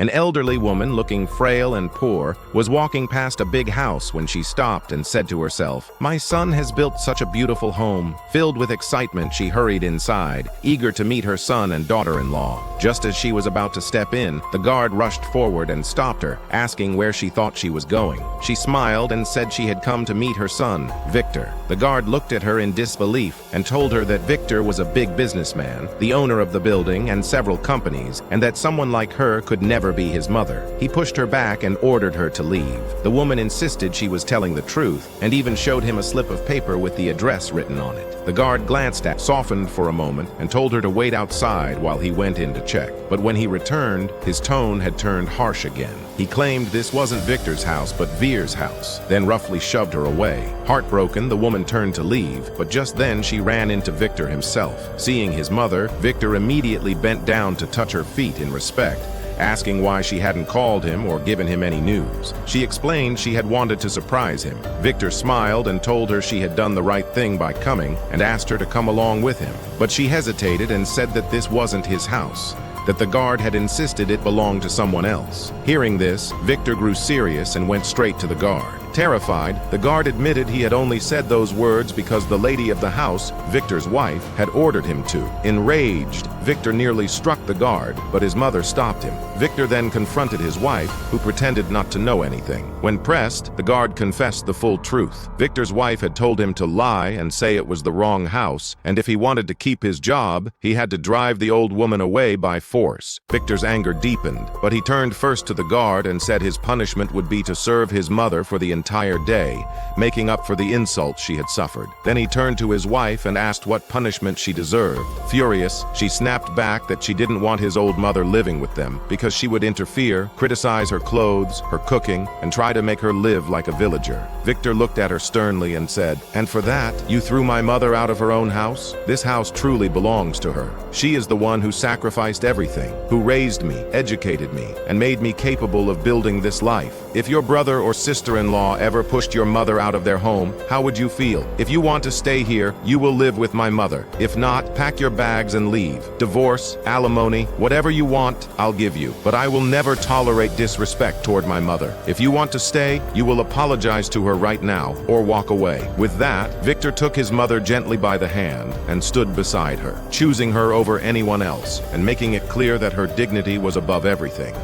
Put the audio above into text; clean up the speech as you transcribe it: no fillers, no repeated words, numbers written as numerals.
An elderly woman, looking frail and poor, was walking past a big house when she stopped and said to herself, "My son has built such a beautiful home." Filled with excitement, she hurried inside, eager to meet her son and daughter-in-law. Just as she was about to step in, the guard rushed forward and stopped her, asking where she thought she was going. She smiled and said she had come to meet her son, Victor. The guard looked at her in disbelief and told her that Victor was a big businessman, the owner of the building and several companies, and that someone like her could never be his mother. He pushed her back and ordered her to leave. The woman insisted she was telling the truth and even showed him a slip of paper with the address written on it. The guard glanced at, softened for a moment, and told her to wait outside while he went in to check. But when he returned, his tone had turned harsh again. He claimed this wasn't Victor's house, but Veer's house, then roughly shoved her away. Heartbroken, the woman turned to leave, but just then she ran into Victor himself. Seeing his mother, Victor immediately bent down to touch her feet in respect, asking why she hadn't called him or given him any news. She explained she had wanted to surprise him. Victor smiled and told her she had done the right thing by coming and asked her to come along with him. But she hesitated and said that this wasn't his house, that the guard had insisted it belonged to someone else. Hearing this, Victor grew serious and went straight to the guard. Terrified, the guard admitted he had only said those words because the lady of the house, Victor's wife, had ordered him to. Enraged, Victor nearly struck the guard, but his mother stopped him. Victor then confronted his wife, who pretended not to know anything. When pressed, the guard confessed the full truth. Victor's wife had told him to lie and say it was the wrong house, and if he wanted to keep his job, he had to drive the old woman away by force. Victor's anger deepened, but he turned first to the guard and said his punishment would be to serve his mother for the entire day, making up for the insults she had suffered. Then he turned to his wife and asked what punishment she deserved. Furious, she snapped back that she didn't want his old mother living with them because she would interfere, criticize her clothes, her cooking, and try to make her live like a villager. Victor looked at her sternly and said, "And for that, you threw my mother out of her own house? This house truly belongs to her. She is the one who sacrificed everything, who raised me, educated me, and made me capable of building this life. If your brother or sister-in-law ever pushed your mother out of their home, how would you feel? If you want to stay here, you will live with my mother. If not, pack your bags and leave. Divorce, alimony, whatever you want, I'll give you. But I will never tolerate disrespect toward my mother. If you want to stay, you will apologize to her right now or walk away." With that, Victor took his mother gently by the hand and stood beside her, choosing her over anyone else and making it clear that her dignity was above everything.